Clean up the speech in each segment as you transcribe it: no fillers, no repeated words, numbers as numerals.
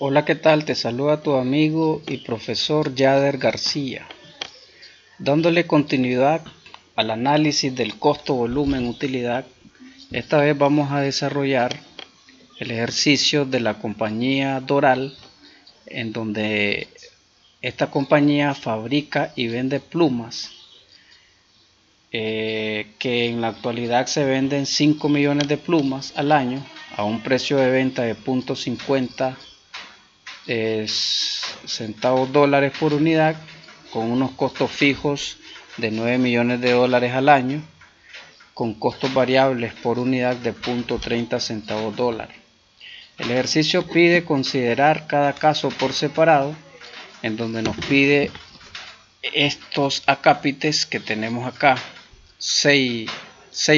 Hola, ¿qué tal? Te saluda tu amigo y profesor Yader García, dándole continuidad al análisis del costo-volumen-utilidad. Esta vez vamos a desarrollar el ejercicio de la compañía Doral, en donde esta compañía fabrica y vende plumas, que en la actualidad se venden 5 millones de plumas al año a un precio de venta de 0.50 centavos dólares por unidad, con unos costos fijos de 9 millones de dólares al año, con costos variables por unidad de 0.30 centavos dólares. El ejercicio pide considerar cada caso por separado, en donde nos pide estos acápites que tenemos acá, 6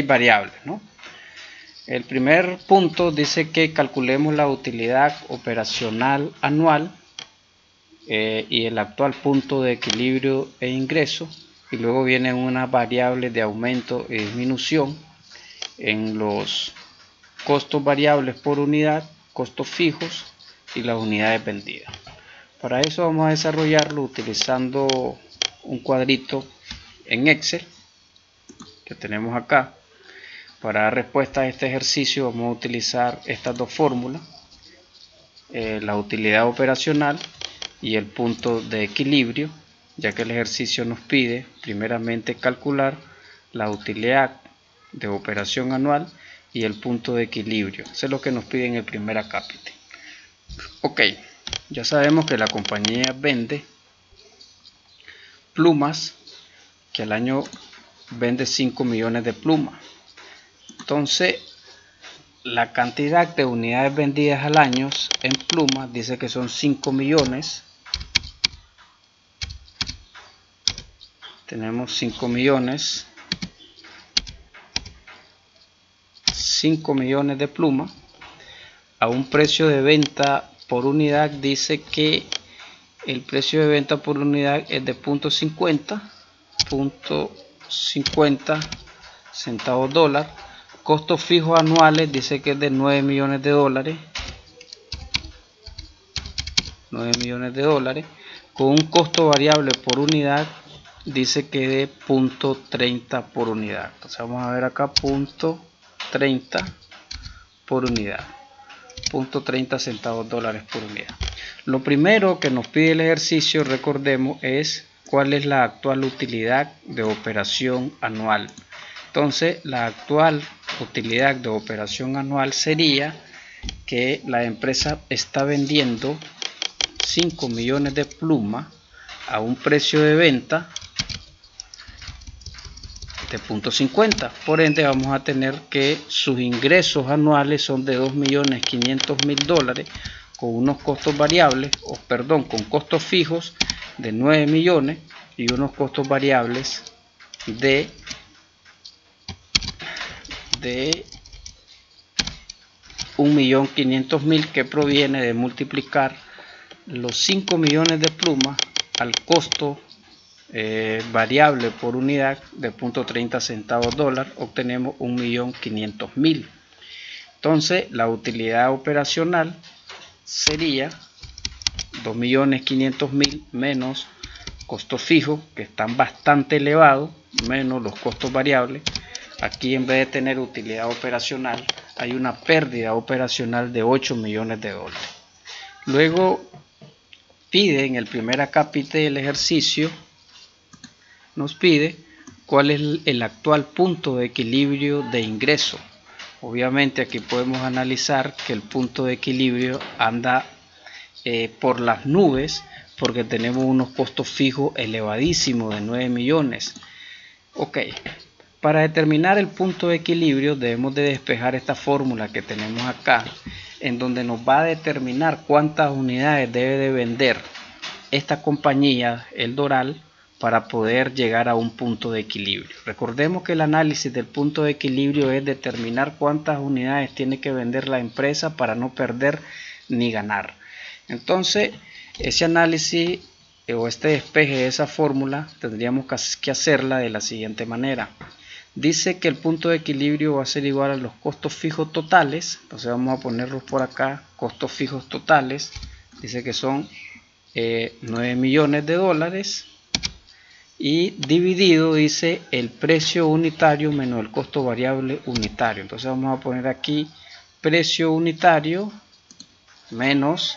variables, ¿no? El primer punto dice que calculemos la utilidad operacional anual y el actual punto de equilibrio e ingreso, y luego vienen unas variables de aumento y disminución en los costos variables por unidad, costos fijos y las unidades vendidas. Para eso vamos a desarrollarlo utilizando un cuadrito en Excel que tenemos acá. Para dar respuesta a este ejercicio vamos a utilizar estas dos fórmulas, la utilidad operacional y el punto de equilibrio, ya que el ejercicio nos pide primeramente calcular la utilidad de operación anual y el punto de equilibrio. Eso es lo que nos pide en el primer acápite. Ok, ya sabemos que la compañía vende plumas, que al año vende 5 millones de plumas. Entonces, la cantidad de unidades vendidas al año en plumas dice que son 5 millones. Tenemos 5 millones de plumas a un precio de venta por unidad. Dice que el precio de venta por unidad es de 0.50 centavos dólar. Costos fijos anuales dice que es de 9 millones de dólares. 9 millones de dólares. Con un costo variable por unidad dice que de 0.30 por unidad. Entonces vamos a ver acá 0.30 por unidad. 0.30 centavos dólares por unidad. Lo primero que nos pide el ejercicio, recordemos, es cuál es la actual utilidad de operación anual. Entonces, la actual utilidad de operación anual sería que la empresa está vendiendo 5 millones de plumas a un precio de venta de 0.50. Por ende, vamos a tener que sus ingresos anuales son de 2.500.000 dólares, con unos costos variables, con costos fijos de 9 millones y unos costos variables de 1.500.000, que proviene de multiplicar los 5 millones de plumas al costo variable por unidad de 0.30 centavos dólar. Obtenemos 1.500.000. Entonces la utilidad operacional sería 2.500.000 menos costos fijos, que están bastante elevados, menos los costos variables. Aquí, en vez de tener utilidad operacional, hay una pérdida operacional de 8 millones de dólares. Luego pide en el primer acápite del ejercicio, nos pide cuál es el actual punto de equilibrio de ingreso. Obviamente aquí podemos analizar que el punto de equilibrio anda por las nubes, porque tenemos unos costos fijos elevadísimos de 9 millones. Ok, para determinar el punto de equilibrio debemos de despejar esta fórmula que tenemos acá, en donde nos va a determinar cuántas unidades debe de vender esta compañía, el Doral, para poder llegar a un punto de equilibrio. Recordemos que el análisis del punto de equilibrio es determinar cuántas unidades tiene que vender la empresa para no perder ni ganar. Entonces, ese análisis o este despeje de esa fórmula tendríamos que hacerla de la siguiente manera. Dice que el punto de equilibrio va a ser igual a los costos fijos totales. Entonces vamos a ponerlos por acá, costos fijos totales dice que son 9 millones de dólares, y dividido dice el precio unitario menos el costo variable unitario. Entonces vamos a poner aquí precio unitario menos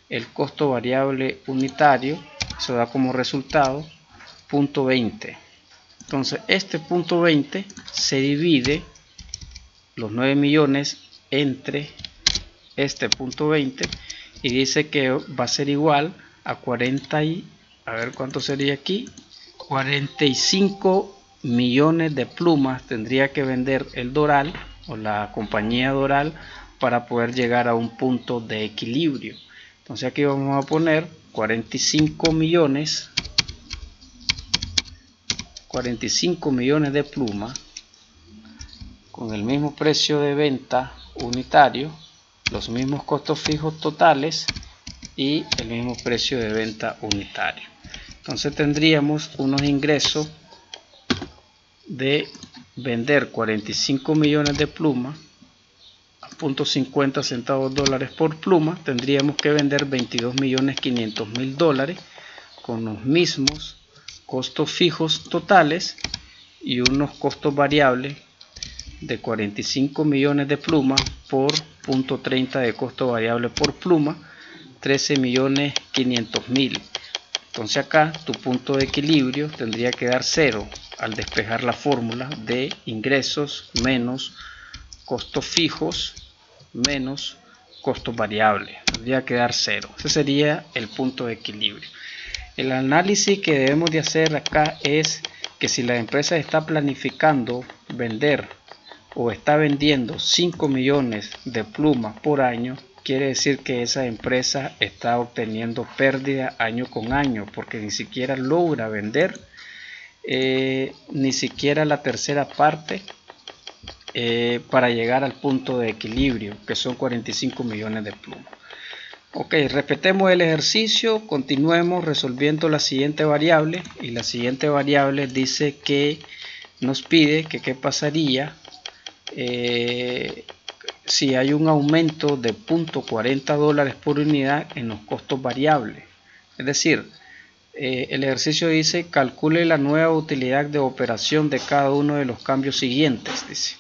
el costo variable unitario, eso da como resultado punto 20. Entonces este punto 20 se divide los 9 millones entre este punto 20 y dice que va a ser igual a 40 y a ver cuánto sería aquí, 45 millones de plumas tendría que vender el Doral o la compañía Doral para poder llegar a un punto de equilibrio. Entonces aquí vamos a poner 45 millones de plumas con el mismo precio de venta unitario, los mismos costos fijos totales y el mismo precio de venta unitario. Entonces tendríamos unos ingresos de vender 45 millones de plumas a .50 centavos dólares por pluma. Tendríamos que vender 22.500.000 dólares con los mismos costos fijos totales y unos costos variables de 45 millones de plumas por .30 de costo variable por pluma, 13.500.000. Entonces acá tu punto de equilibrio tendría que dar 0 al despejar la fórmula de ingresos menos costos fijos menos costos variables. Tendría que dar 0. Ese sería el punto de equilibrio. El análisis que debemos de hacer acá es que si la empresa está planificando vender o está vendiendo 5 millones de plumas por año, quiere decir que esa empresa está obteniendo pérdida año con año, porque ni siquiera logra vender ni siquiera la tercera parte para llegar al punto de equilibrio, que son 45 millones de plumas. Ok, repetemos el ejercicio, continuemos resolviendo la siguiente variable, y la siguiente variable dice que nos pide que qué pasaría si hay un aumento de $0.40 por unidad en los costos variables. Es decir, el ejercicio dice calcule la nueva utilidad de operación de cada uno de los cambios siguientes. Dice,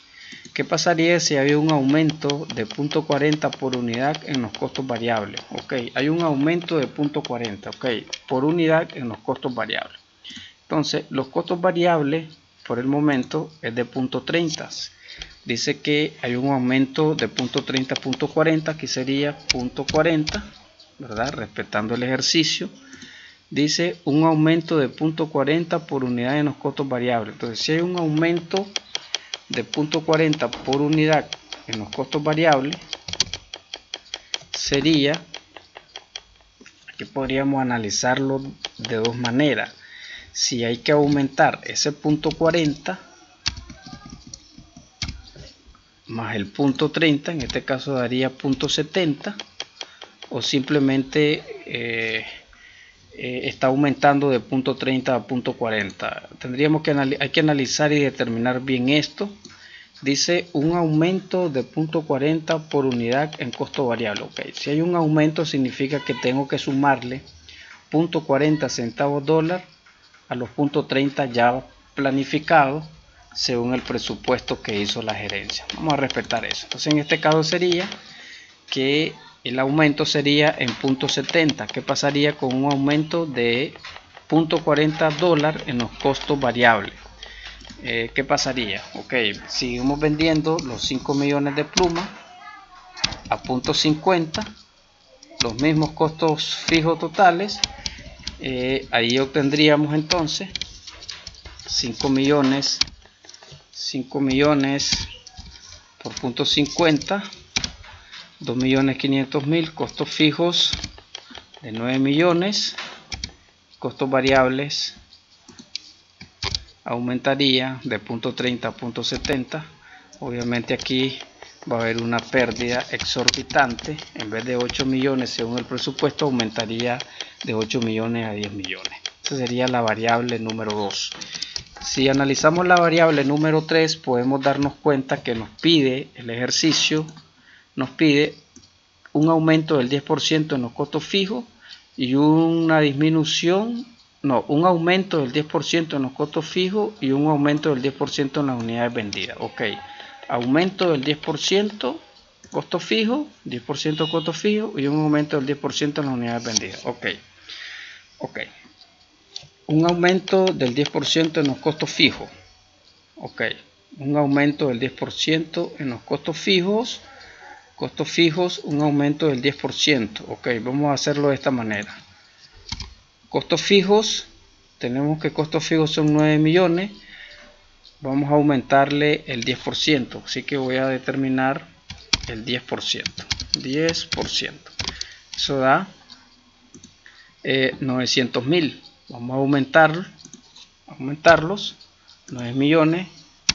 ¿qué pasaría si había un aumento de $0.40 por unidad en los costos variables? Ok, hay un aumento de $0.40, ok, por unidad en los costos variables. Entonces, los costos variables por el momento es de $0.30. Dice que hay un aumento de .30 a .40, aquí sería .40, ¿verdad? Respetando el ejercicio. Dice un aumento de .40 por unidad en los costos variables. Entonces, si hay un aumento de .40 por unidad en los costos variables, sería, aquí podríamos analizarlo de dos maneras. Si hay que aumentar ese .40 más el .30, en este caso daría .70, o simplemente está aumentando de .30 a .40. Hay que analizar y determinar bien esto. Dice un aumento de .40 por unidad en costo variable. Okay. Si hay un aumento significa que tengo que sumarle .40 centavos dólar a los .30 ya planificados según el presupuesto que hizo la gerencia. Vamos a respetar eso. Entonces en este caso sería que el aumento sería en .70. ¿Qué pasaría con un aumento de $0.40 en los costos variables? ¿Qué pasaría? Ok, seguimos vendiendo los 5 millones de plumas a .50, los mismos costos fijos totales. Ahí obtendríamos entonces 5 millones por .50, 2.500.000, costos fijos de 9 millones, costos variables aumentaría de .30 a .70. Obviamente aquí va a haber una pérdida exorbitante. En vez de 8 millones según el presupuesto, aumentaría de 8 millones a 10 millones. Esa sería la variable número 2. Si analizamos la variable número 3, podemos darnos cuenta que nos pide el ejercicio, nos pide un aumento del 10% en los costos fijos y una disminución, no, un aumento del 10% en los costos fijos y un aumento del 10% en las unidades vendidas. Ok, aumento del 10% costo fijo, 10% costo fijo y un aumento del 10% en las unidades vendidas. Ok, un aumento del 10% en los costos fijos. Ok, un aumento del 10% en los costos fijos, un aumento del 10%. Ok, vamos a hacerlo de esta manera. Costos fijos, tenemos que costos fijos son 9 millones, vamos a aumentarle el 10%, así que voy a determinar el 10%. Eso da 900.000. Vamos a aumentarlos, 9 millones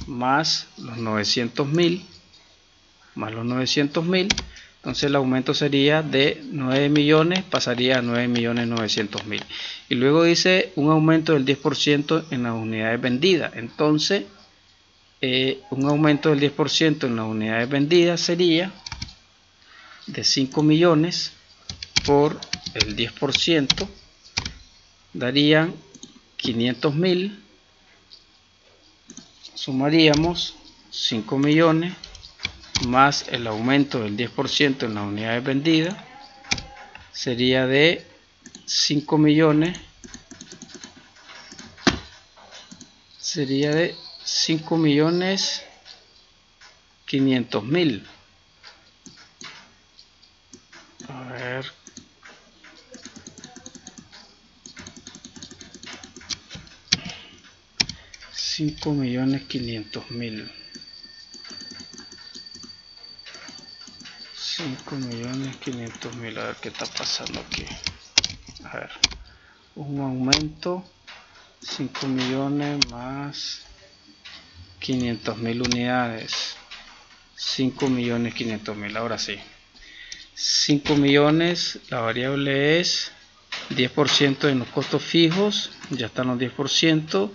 más los 900.000, entonces el aumento sería de 9 millones, pasaría a 9.900.000. Y luego dice un aumento del 10% en las unidades vendidas. Entonces, un aumento del 10% en las unidades vendidas sería de 5 millones por el 10%, darían 500.000. Sumaríamos 5 millones más el aumento del 10% en las unidades vendidas, sería de 5 millones, sería de 5.500.000. A ver, $5.500.000. 5.500.000. A ver qué está pasando aquí. A ver, un aumento 5 millones más 500.000 unidades, 5.500.000. Ahora sí, 5 millones, la variable es 10% en los costos fijos, ya están los 10%,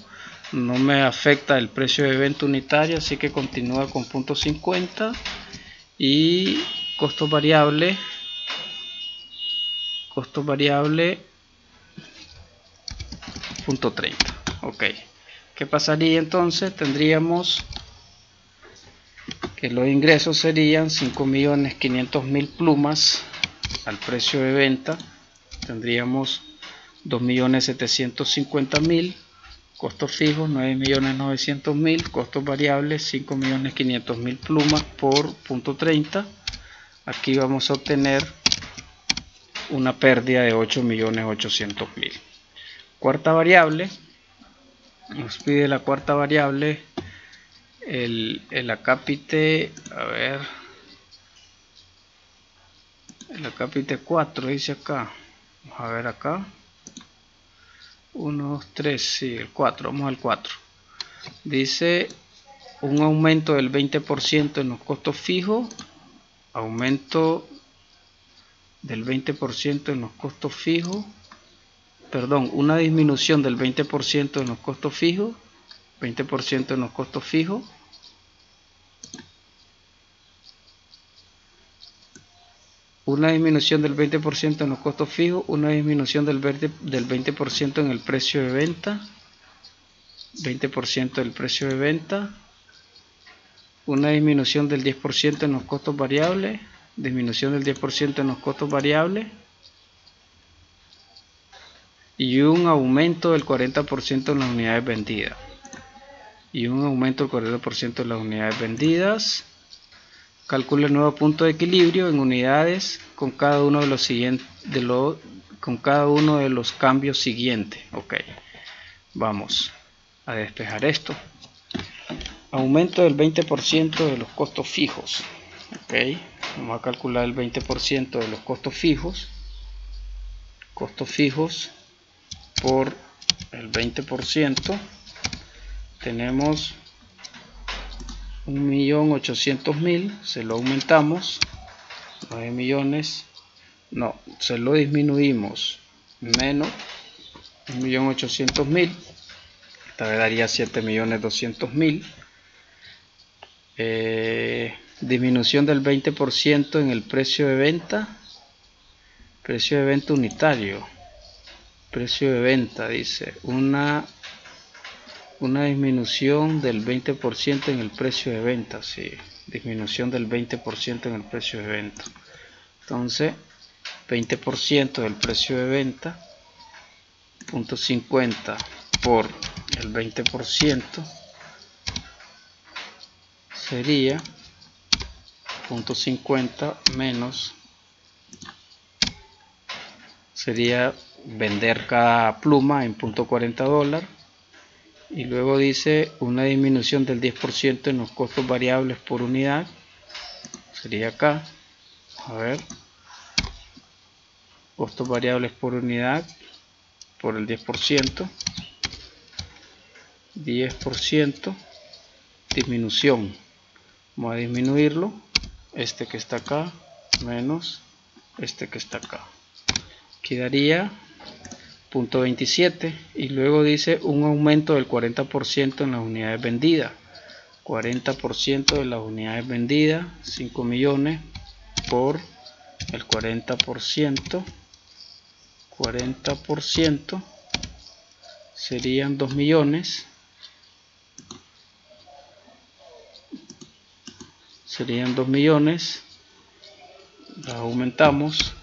no me afecta el precio de venta unitaria, así que continúa con .50 y costo variable .30. Ok, ¿qué pasaría entonces? Tendríamos que los ingresos serían 5.500.000 plumas al precio de venta, tendríamos 2.750.000, costos fijos 9.900.000, costos variables 5.500.000 plumas por .30. Aquí vamos a obtener una pérdida de 8.800.000. Cuarta variable, nos pide la cuarta variable, el acápite, a ver, el acápite 4 dice acá, vamos a ver acá, 1, 2, 3, sí, el 4, vamos al 4, dice un aumento del 20% en los costos fijos, aumento del 20% en los costos fijos, perdón, una disminución del 20% en los costos fijos, 20% en los costos fijos, una disminución del 20% en los costos fijos, una disminución del 20% en el precio de venta, 20% del precio de venta, una disminución del 10% en los costos variables, disminución del 10% en los costos variables y un aumento del 40% en las unidades vendidas. Calcula el nuevo punto de equilibrio en unidades con cada uno de los siguientes, con cada uno de los cambios siguientes. Ok, vamos a despejar esto. Aumento del 20% de los costos fijos. Ok, vamos a calcular el 20% de los costos fijos. Costos fijos por el 20%. Tenemos 1.800.000, se lo aumentamos, 9 millones, no, se lo disminuimos, menos 1.800.000, esta vez daría 7.200.000, disminución del 20% en el precio de venta unitario, precio de venta, dice, una disminución del 20% en el precio de venta, sí, disminución del 20% en el precio de venta. Entonces, 20% del precio de venta, 0.50 por el 20% sería 0.50 menos, sería vender cada pluma en $0.40. Y luego dice una disminución del 10% en los costos variables por unidad, sería acá, a ver, costos variables por unidad por el 10%, disminución, vamos a disminuirlo, este que está acá menos este que está acá, quedaría 0.27. y luego dice un aumento del 40% en las unidades vendidas, 40% de las unidades vendidas, 5 millones por el 40%, serían 2 millones, las aumentamos,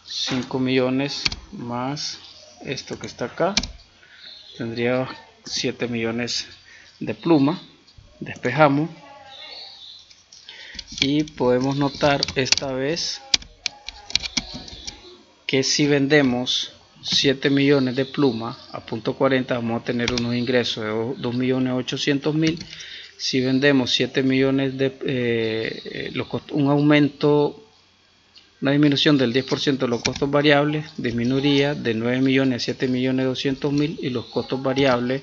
5 millones más esto que está acá, tendría 7 millones de pluma, despejamos y podemos notar esta vez que si vendemos 7 millones de pluma a .40 vamos a tener unos ingresos de 2.800.000. si vendemos 7 millones de un aumento, una disminución del 10% de los costos variables, disminuiría de 9 millones a 7.200.000 y los costos variables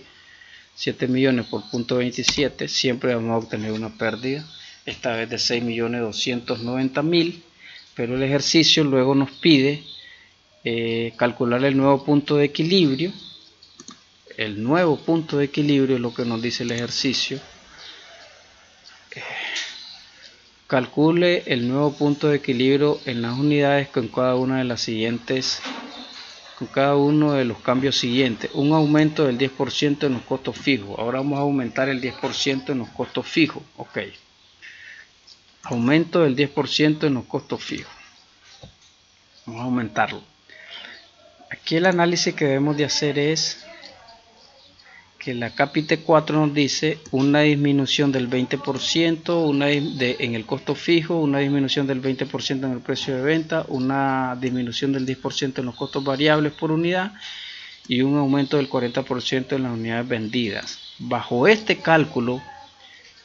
7 millones por .27, siempre vamos a obtener una pérdida, esta vez de 6.290.000, pero el ejercicio luego nos pide calcular el nuevo punto de equilibrio. El nuevo punto de equilibrio es lo que nos dice el ejercicio. Calcule el nuevo punto de equilibrio en las unidades con cada una de las siguientes, con cada uno de los cambios siguientes. Un aumento del 10% en los costos fijos. Ahora vamos a aumentar el 10% en los costos fijos. Ok. Aumento del 10% en los costos fijos. Vamos a aumentarlo. Aquí el análisis que debemos de hacer es que la Capite 4 nos dice una disminución del 20% en el costo fijo, una disminución del 20% en el precio de venta, una disminución del 10% en los costos variables por unidad y un aumento del 40% en las unidades vendidas. Bajo este cálculo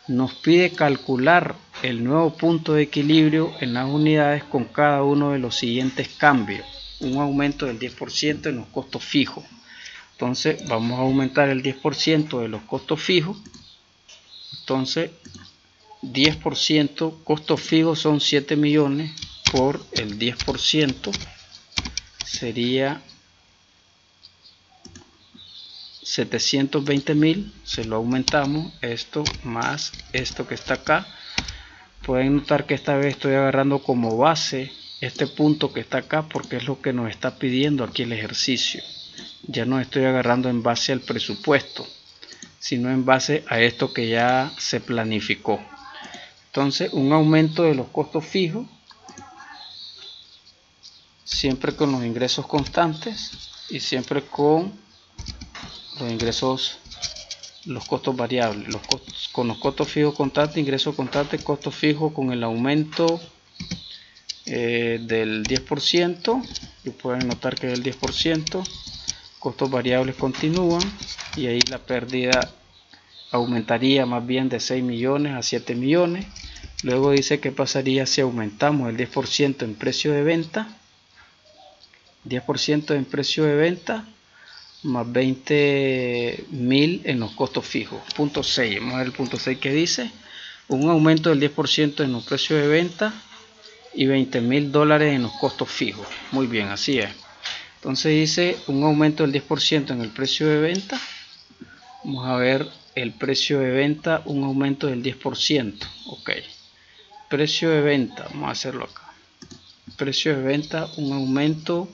nos pide calcular el nuevo punto de equilibrio en las unidades con cada uno de los siguientes cambios. Un aumento del 10% en los costos fijos. Entonces vamos a aumentar el 10% de los costos fijos. Entonces 10%, costos fijos son 7 millones por el 10%, sería 720.000, se lo aumentamos, esto más esto que está acá. Pueden notar que esta vez estoy agarrando como base este punto que está acá porque es lo que nos está pidiendo aquí el ejercicio. Ya no estoy agarrando en base al presupuesto, sino en base a esto que ya se planificó. Entonces un aumento de los costos fijos, siempre con los ingresos constantes y siempre con los ingresos, los costos variables, con los costos fijos constantes, ingresos constantes, costos fijos con el aumento del 10%, y pueden notar que es el 10%, costos variables continúan y ahí la pérdida aumentaría más bien de 6 millones a 7 millones. Luego dice que pasaría si aumentamos el 10% en precio de venta, 10% en precio de venta más 20.000 en los costos fijos. Punto 6, vamos a ver el punto 6 que dice un aumento del 10% en los precios de venta y $20.000 en los costos fijos. Muy bien, así es. Entonces dice un aumento del 10% en el precio de venta. Vamos a ver el precio de venta, un aumento del 10%. Ok. Precio de venta, vamos a hacerlo acá. Precio de venta, un aumento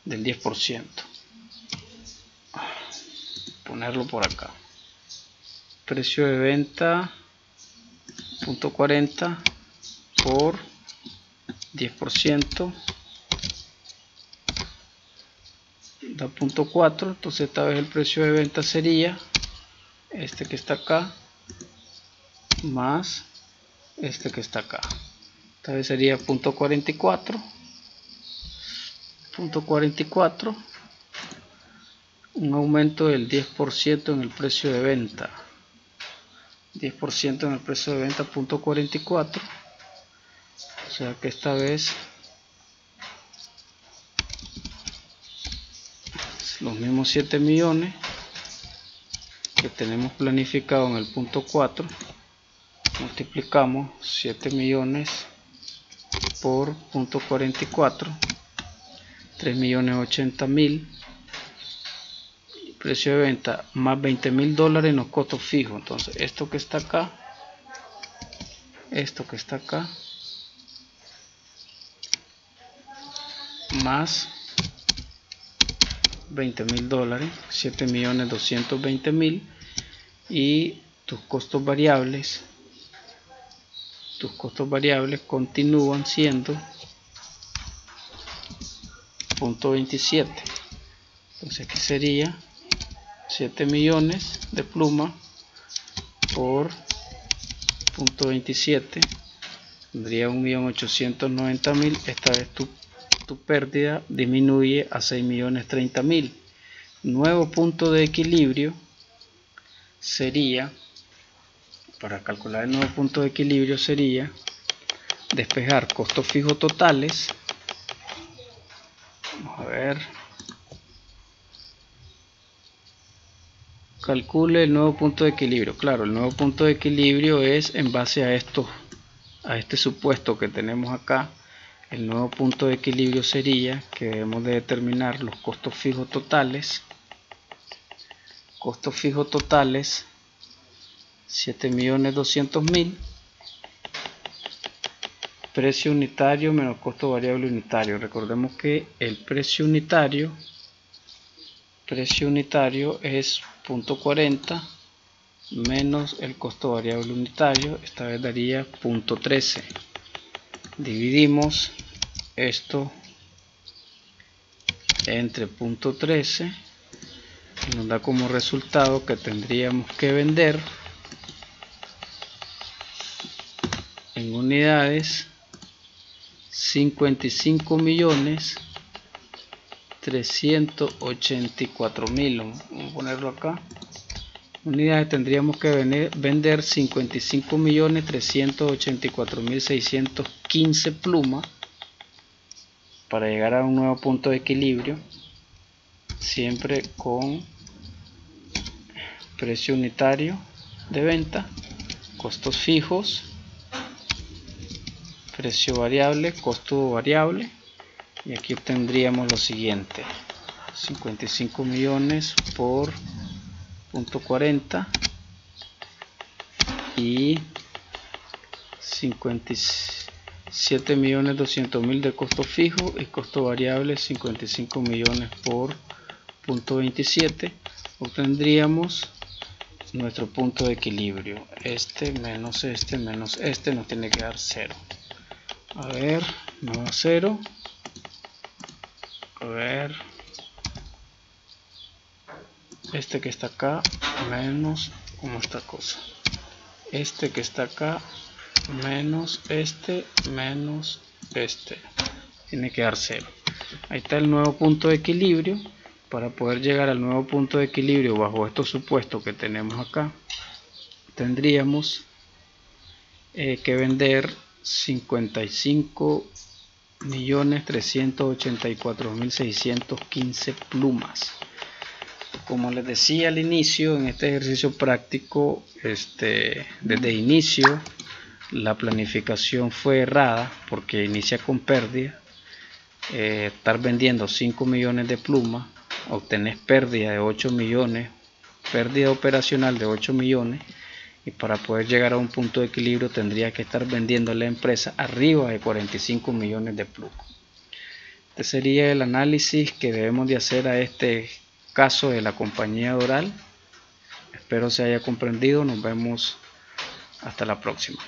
del 10%. Ponerlo por acá. Precio de venta, .40 por 10%. Da .4, entonces esta vez el precio de venta sería este que está acá más este que está acá. Esta vez sería .44, un aumento del 10% en el precio de venta. 10% en el precio de venta, .44, o sea que esta vez los mismos 7 millones que tenemos planificado en el punto 4, multiplicamos 7 millones por .44, 3.080.000, precio de venta más $20.000 en los costos fijos. Entonces esto que está acá, más $20.000, 7.220.000, y tus costos variables continúan siendo .27. Entonces aquí sería 7 millones de pluma por .27, tendría 1.890.000. Esta vez tu pérdida disminuye a 6.030.000. Nuevo punto de equilibrio sería, para calcular el nuevo punto de equilibrio, sería despejar costos fijos totales. Vamos a ver, calcule el nuevo punto de equilibrio. Claro, el nuevo punto de equilibrio es en base a este supuesto que tenemos acá. El nuevo punto de equilibrio sería que debemos de determinar los costos fijos totales. Costos fijos totales 7.200.000, precio unitario menos costo variable unitario. Recordemos que el precio unitario es .40 menos el costo variable unitario. Esta vez daría .13. Dividimos esto entre .13 y nos da como resultado que tendríamos que vender en unidades 55.384.000. vamos a ponerlo acá. Unidades tendríamos que vender 55.384.615 plumas para llegar a un nuevo punto de equilibrio, siempre con precio unitario de venta, costos fijos, precio variable, costo variable, y aquí obtendríamos lo siguiente: 55 millones por .40 y 57.200.000 de costo fijo, y costo variable 55 millones por .27. Obtendríamos nuestro punto de equilibrio. Este menos este menos este nos tiene que dar 0. A ver, no da 0. A ver, este que está acá menos como esta cosa, este que está acá menos este tiene que dar 0. Ahí está el nuevo punto de equilibrio. Para poder llegar al nuevo punto de equilibrio bajo estos supuestos que tenemos acá, tendríamos que vender 55.384.615 plumas. Como les decía al inicio, en este ejercicio práctico, desde inicio la planificación fue errada porque inicia con pérdida. Estar vendiendo 5 millones de plumas, obtener pérdida de 8 millones, pérdida operacional de 8 millones, y para poder llegar a un punto de equilibrio tendría que estar vendiendo la empresa arriba de 45 millones de flujo. Este sería el análisis que debemos de hacer a este caso de la compañía Doral. Espero se haya comprendido. Nos vemos hasta la próxima.